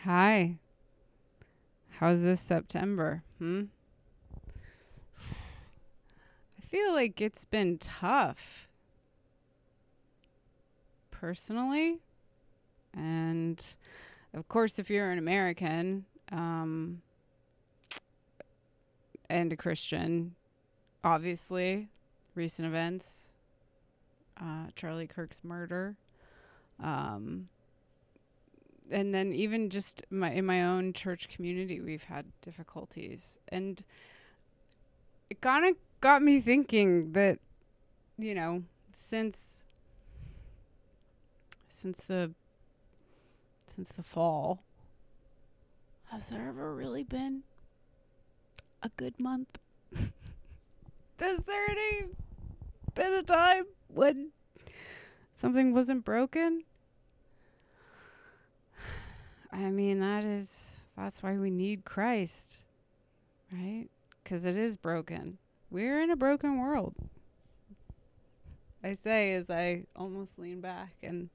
Hi. How's this September? I feel like it's been tough personally. And of course, if you're an American and a Christian, obviously, recent events, Charlie Kirk's murder, and then even just in my own church community, we've had difficulties. And it kind of got me thinking that, since the fall, has there ever really been a good month? Has there any been a time when something wasn't broken? I mean, that's why we need Christ, right? Because it is broken. We're in a broken world. I say as I almost lean back and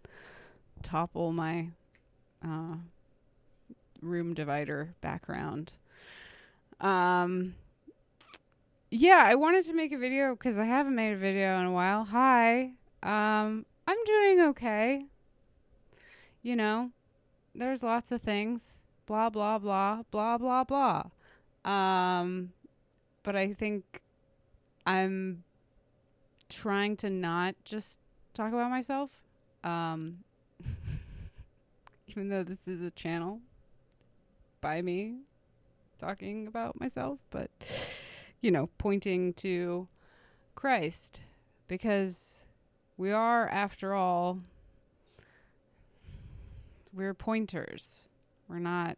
topple my room divider background. Yeah, I wanted to make a video because I haven't made a video in a while. Hi. I'm doing okay. There's lots of things. Blah, blah, blah, blah, blah, blah. But I think I'm trying to not just talk about myself. Even though this is a channel by me talking about myself, but, pointing to Christ, because we are, after all, we're pointers. We're not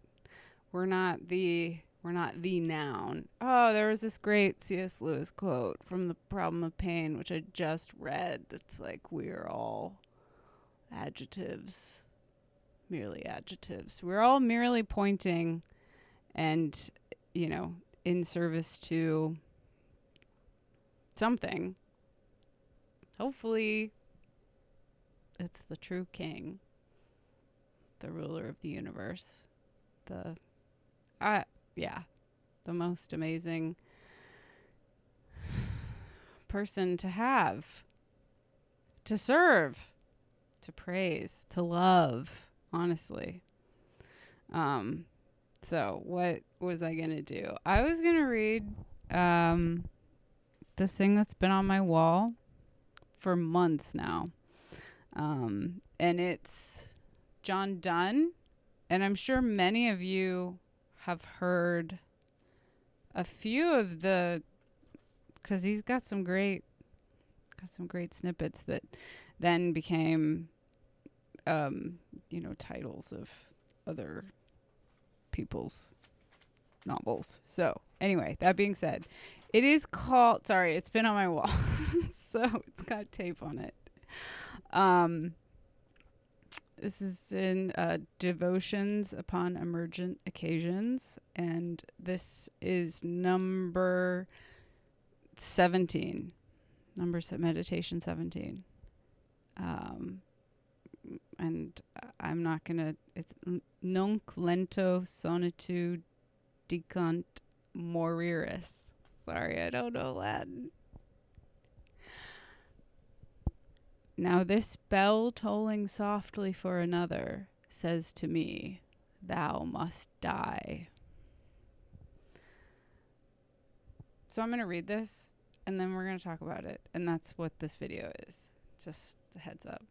the noun. Oh, there was this great C.S. Lewis quote from The Problem of Pain, which I just read. That's like, we're all adjectives, merely adjectives. We're all merely pointing and, in service to something. Hopefully, it's the true king, the ruler of the universe, the most amazing person to have, to serve, to praise, to love, honestly. So what was I going to do? I was going to read this thing that's been on my wall for months now. And it's John Donne. And I'm sure many of you have heard a few of because he's got some great snippets that then became, titles of other people's novels. So anyway, that being said, it is called, sorry, it's been on my wall. So it's got tape on it. This is in Devotions Upon Emergent Occasions, and this is number 17. Meditation 17. And I'm not going to, it's Nunc lento sonatu dicant moriris. Sorry, I don't know Latin. Now this bell tolling softly for another says to me, thou must die. So I'm going to read this and then we're going to talk about it. And that's what this video is. Just a heads up.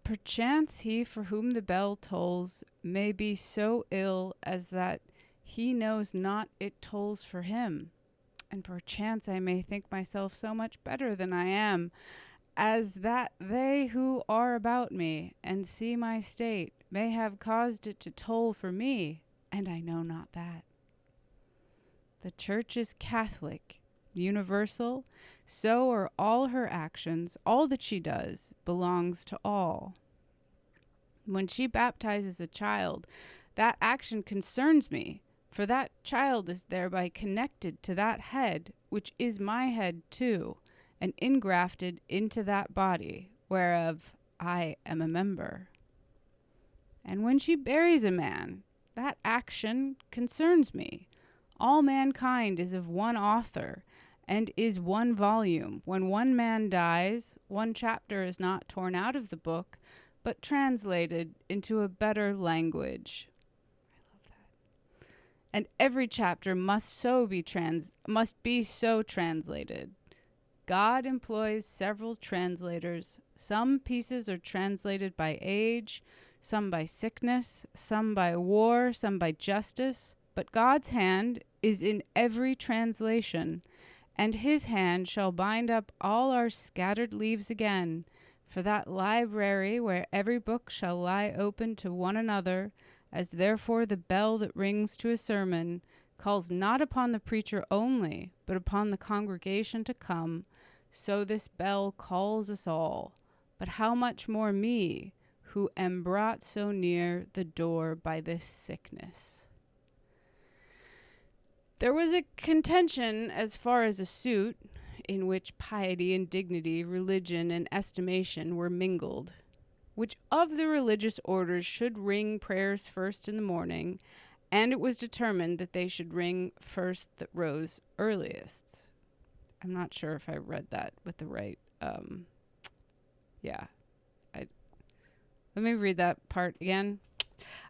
Perchance he for whom the bell tolls may be so ill as that he knows not it tolls for him. And perchance I may think myself so much better than I am, as that they who are about me and see my state may have caused it to toll for me, and I know not that. The Church is Catholic, universal, so are all her actions, all that she does belongs to all. When she baptizes a child, that action concerns me, for that child is thereby connected to that head, which is my head too, and ingrafted into that body, whereof I am a member. And when she buries a man, that action concerns me. All mankind is of one author, and is one volume. When one man dies, one chapter is not torn out of the book, but translated into a better language. I love that. And every chapter must be so translated. God employs several translators. Some pieces are translated by age, some by sickness, some by war, some by justice. But God's hand is in every translation, and his hand shall bind up all our scattered leaves again, for that library where every book shall lie open to one another, as therefore the bell that rings to a sermon calls not upon the preacher only, but upon the congregation to come, so this bell calls us all. But how much more me, who am brought so near the door by this sickness? There was a contention as far as a suit, in which piety and dignity, religion and estimation were mingled, which of the religious orders should ring prayers first in the morning, and it was determined that they should ring first that rose earliest. I'm not sure if I read that with the right, let me read that part again.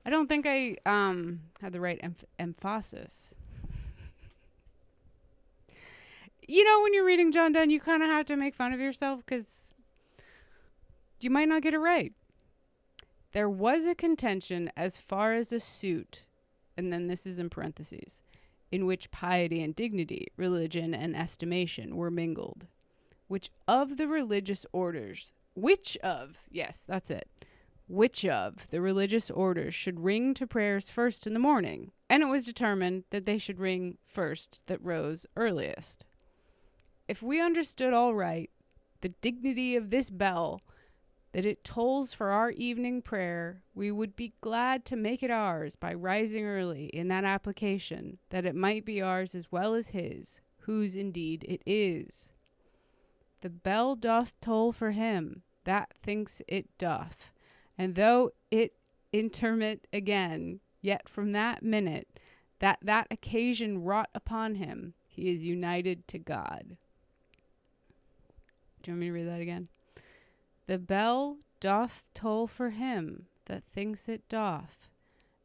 I don't think I had the right emphasis. You know, when you're reading John Donne, you kind of have to make fun of yourself because you might not get it right. There was a contention as far as a suit, and then this is in parentheses, in which piety and dignity, religion and estimation were mingled. Which of the religious orders, which of the religious orders should ring to prayers first in the morning? And it was determined that they should ring first that rose earliest. If we understood aright the dignity of this bell, that it tolls for our evening prayer, we would be glad to make it ours by rising early in that application, that it might be ours as well as his, whose indeed it is. The bell doth toll for him that thinks it doth, and though it intermit again, yet from that minute that occasion wrought upon him, he is united to God. Do you want me to read that again? The bell doth toll for him that thinks it doth,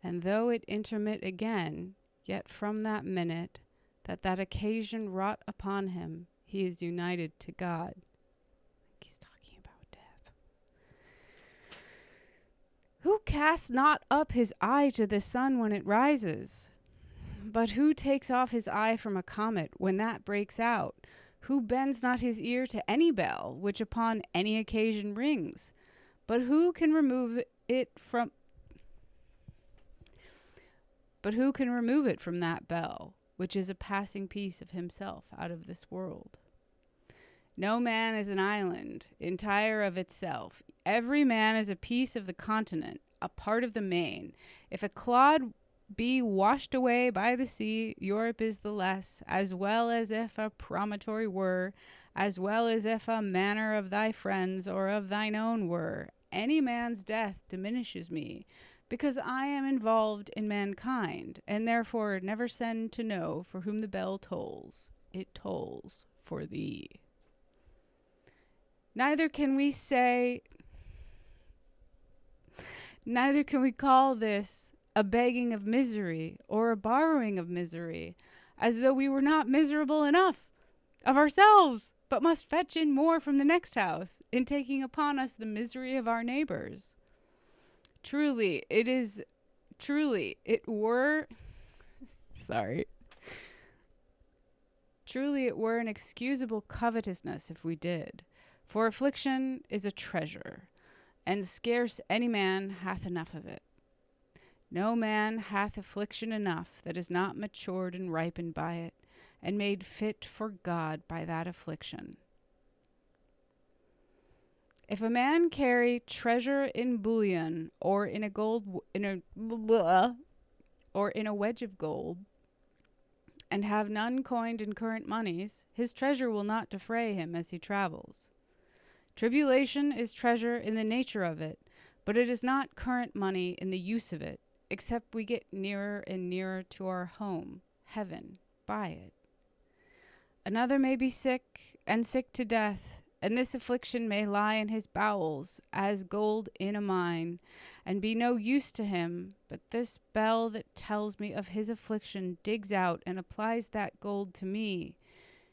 and though it intermit again, yet from that minute that occasion wrought upon him, he is united to God. He's talking about death. Who casts not up his eye to the sun when it rises? But who takes off his eye from a comet when that breaks out? Who bends not his ear to any bell, which upon any occasion rings? But who can remove it from that bell, which is a passing piece of himself out of this world? No man is an island, entire of itself. Every man is a piece of the continent, a part of the main. If a clod be washed away by the sea, Europe is the less, as well as if a promontory were, as well as if a manor of thy friends or of thine own were. Any man's death diminishes me, because I am involved in mankind, and therefore never send to know for whom the bell tolls. It tolls for thee. Neither can we call this a begging of misery or a borrowing of misery, as though we were not miserable enough of ourselves, but must fetch in more from the next house, in taking upon us the misery of our neighbors. Truly it were an excusable covetousness if we did. For affliction is a treasure, and scarce any man hath enough of it. No man hath affliction enough that is not matured and ripened by it, and made fit for God by that affliction. If a man carry treasure in bullion, or in a wedge of gold, and have none coined in current monies, his treasure will not defray him as he travels. Tribulation is treasure in the nature of it, but it is not current money in the use of it, except we get nearer and nearer to our home, heaven, by it. Another may be sick, and sick to death, and this affliction may lie in his bowels, as gold in a mine, and be no use to him, but this bell that tells me of his affliction digs out and applies that gold to me.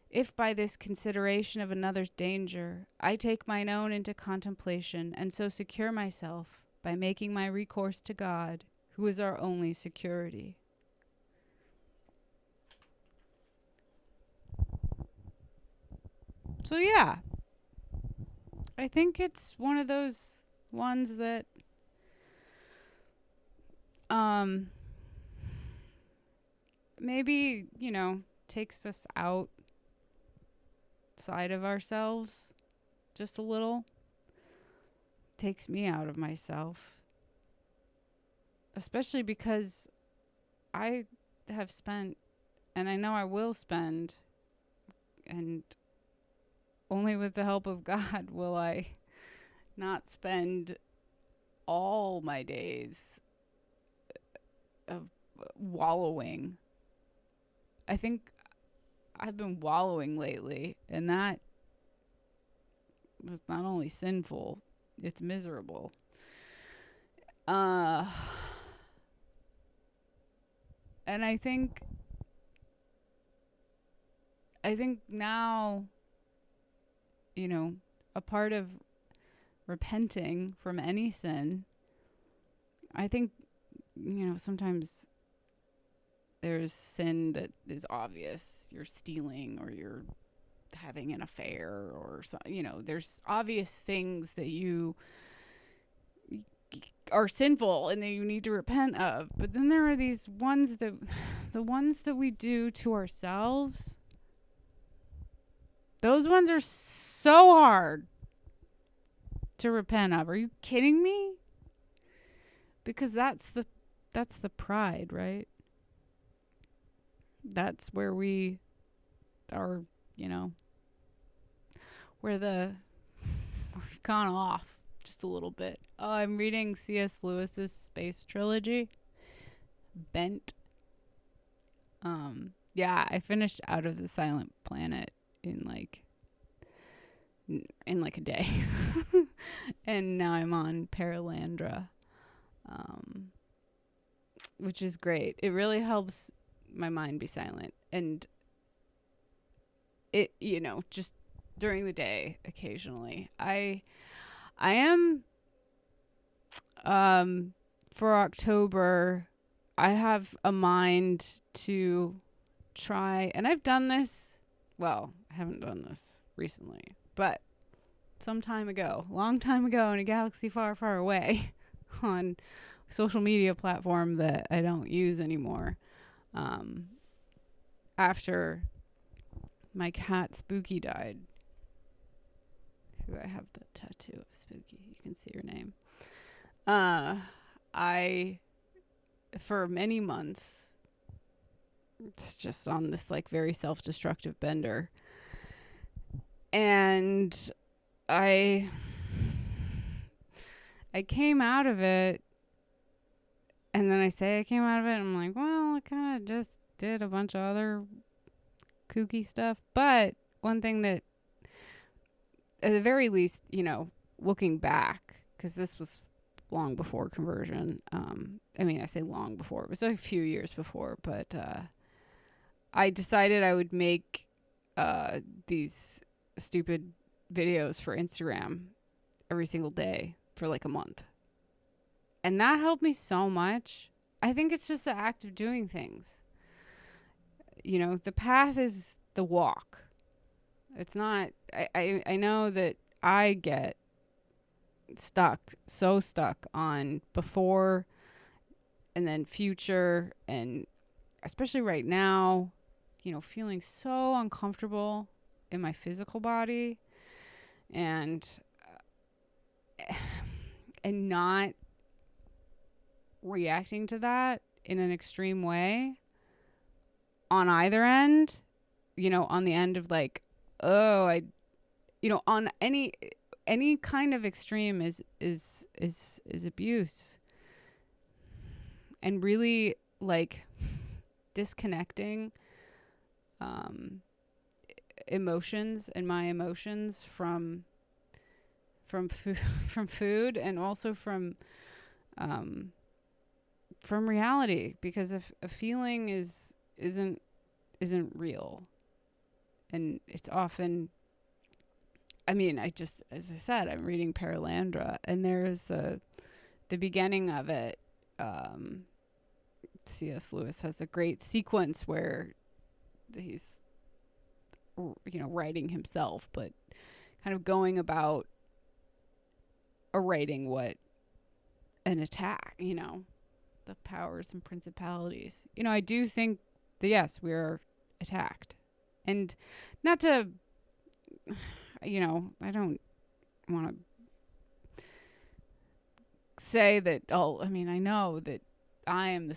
If by this consideration of another's danger, I take mine own into contemplation, and so secure myself by making my recourse to God, who is our only security. So yeah, I think it's one of those ones that maybe, takes us outside of ourselves just a little. Takes me out of myself. Especially because I have spent, and I know I will spend, and only with the help of God will I not spend all my days of wallowing. I think I've been wallowing lately, and that is not only sinful, it's miserable. And I think now, a part of repenting from any sin, I think, sometimes there's sin that is obvious. You're stealing, or you're having an affair, or there's obvious things that you are sinful and that you need to repent of. But then there are these ones the ones that we do to ourselves. Those ones are so hard to repent of. Are you kidding me? Because that's the pride, right? That's where we are, where we've gone off just a little bit. Oh, I'm reading C.S. Lewis's space trilogy, Bent. Yeah, I finished Out of the Silent Planet in a day. And now I'm on Paralandra, which is great. It really helps my mind be silent, and it, just during the day occasionally. I am for October, I have a mind to try, and I've done this, well, I haven't done this recently, but some time ago, long time ago, in a galaxy far, far away, on a social media platform that I don't use anymore, after my cat Spooky died, who I have the tattoo of Spooky, you can see her name. I, for many months, it's just on this very self-destructive bender, and I came out of it, and then I say I came out of it, and I'm like, well, I kind of just did a bunch of other kooky stuff. But one thing that, at the very least, looking back, because this was long before conversion. I say long before, it was a few years before, but I decided I would make these stupid videos for Instagram every single day for a month. And that helped me so much. I think it's just the act of doing things. The path is the walk. It's not, I know that I get so stuck on before and then future, and especially right now, feeling so uncomfortable in my physical body, and not reacting to that in an extreme way on either end, on the end of on any, any kind of extreme is abuse. And really, like, disconnecting emotions and my emotions from food, and also from reality, because if a feeling isn't real, and it's often, I mean, as I said, I'm reading Paralandra, and there's the beginning of it. C.S. Lewis has a great sequence where he's, writing himself, but kind of going about writing what an attack, the powers and principalities. I do think that, yes, we are attacked. And not to, I don't want to say that, I know that I am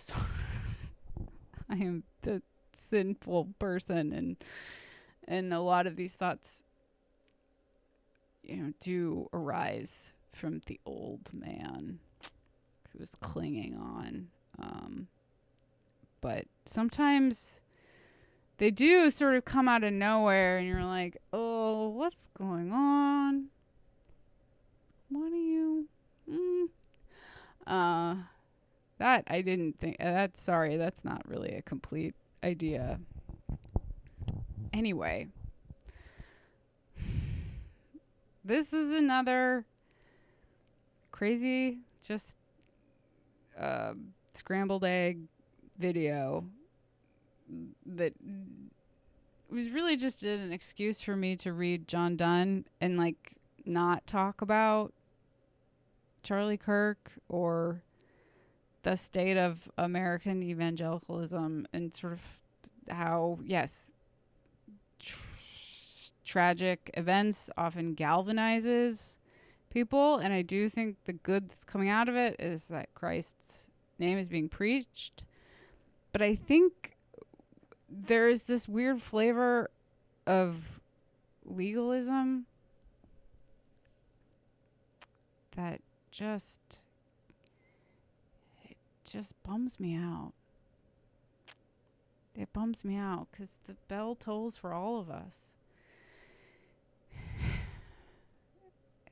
I am the sinful person, and a lot of these thoughts, do arise from the old man who is clinging on. But sometimes they do sort of come out of nowhere, and you're like, oh, what's going on? What are you? That I didn't think. Sorry, that's not really a complete idea. Anyway, this is another crazy, just scrambled egg video that was really just an excuse for me to read John Donne and, like, not talk about Charlie Kirk or the state of American evangelicalism, and sort of how, yes, tragic events often galvanizes people. And I do think the good that's coming out of it is that Christ's name is being preached. But I think there is this weird flavor of legalism that just bums me out. It bums me out because the bell tolls for all of us.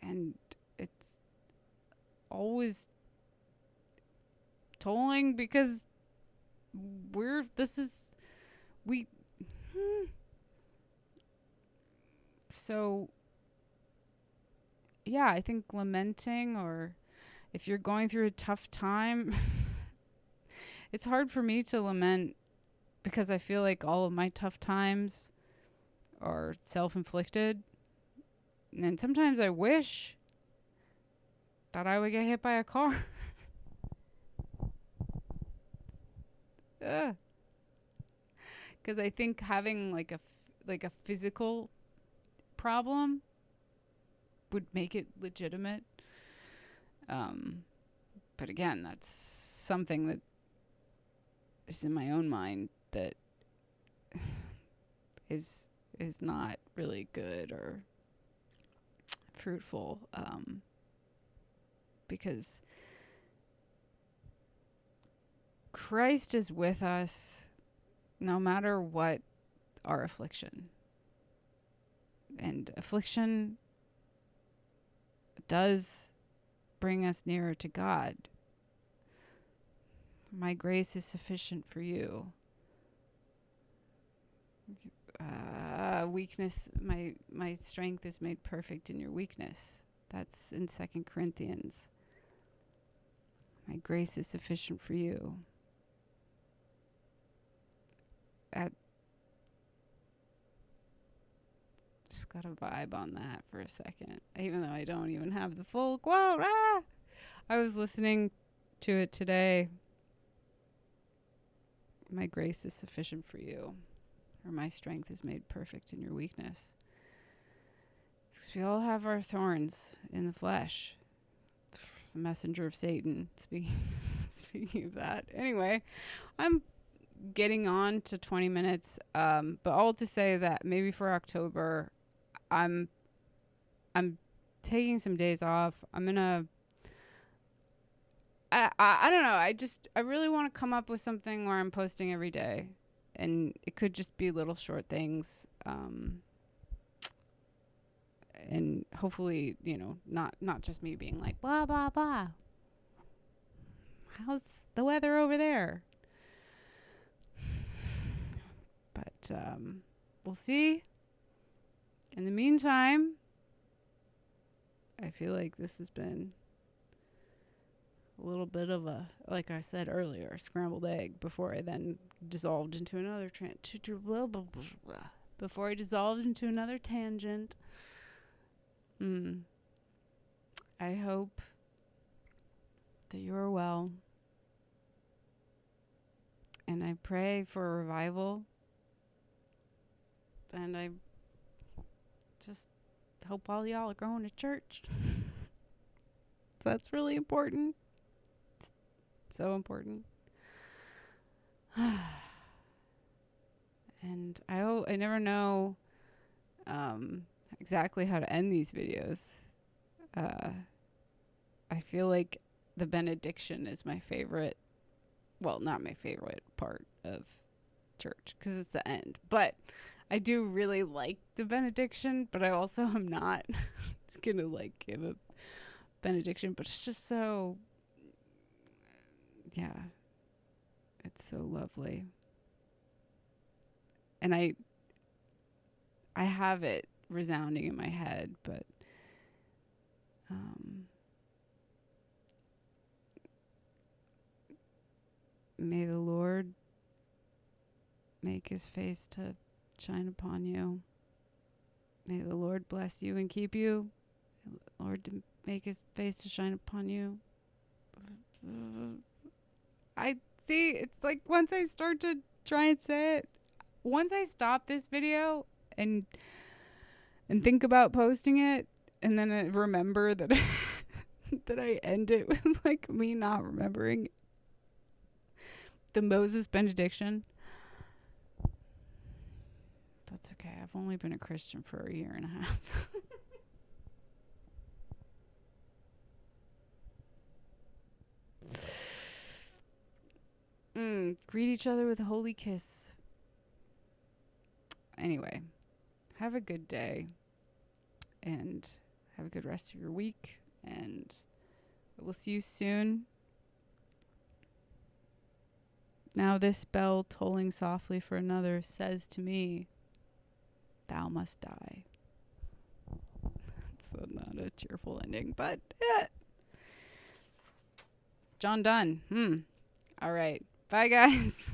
And it's always tolling because so yeah, I think lamenting, or if you're going through a tough time, it's hard for me to lament because I feel like all of my tough times are self-inflicted. And sometimes I wish that I would get hit by a car. Because I think having like a physical problem would make it legitimate. But again, that's something that is in my own mind that is not really good or fruitful, because Christ is with us no matter what our affliction. And affliction does bring us nearer to God. My grace is sufficient for you. Weakness, my strength is made perfect in your weakness. That's in 2 Corinthians. My grace is sufficient for you. Just got a vibe on that for a second, even though I don't even have the full quote. I was listening to it today. My grace is sufficient for you, or my strength is made perfect in your weakness. Because we all have our thorns in the flesh. The messenger of Satan, speaking of that. Anyway, I'm getting on to 20 minutes, but all to say that maybe for October, I'm taking some days off. I'm gonna. I don't know. I really want to come up with something where I'm posting every day, and it could just be little short things. And hopefully, not just me being like blah blah blah. How's the weather over there? But we'll see. In the meantime, I feel like this has been a little bit of a, like I said earlier, a scrambled egg before I then dissolved into another before I dissolved into another tangent. I hope that you are well. And I pray for a revival. And I just hope all y'all are going to church. So that's really important. So important. And I never know exactly how to end these videos. I feel like the benediction is my favorite. Well, not my favorite part of church because it's the end. But I do really like the benediction, but I also am not just going to like give a benediction. But it's just so, yeah, it's so lovely. And I have it resounding in my head, but may the Lord make his face to shine upon you. May the Lord bless you and keep you. May the Lord to make his face to shine upon you. I see, it's like once I start to try and say it, once I stop this video and think about posting it, and then I remember that that I end it with like me not remembering the Moses benediction. That's okay. I've only been a Christian for a year and a half. Greet each other with a holy kiss. Anyway, have a good day and have a good rest of your week, and we'll see you soon. Now this bell tolling softly for another says to me, thou must die. It's not a cheerful ending, but John Donne. All right. Bye, guys.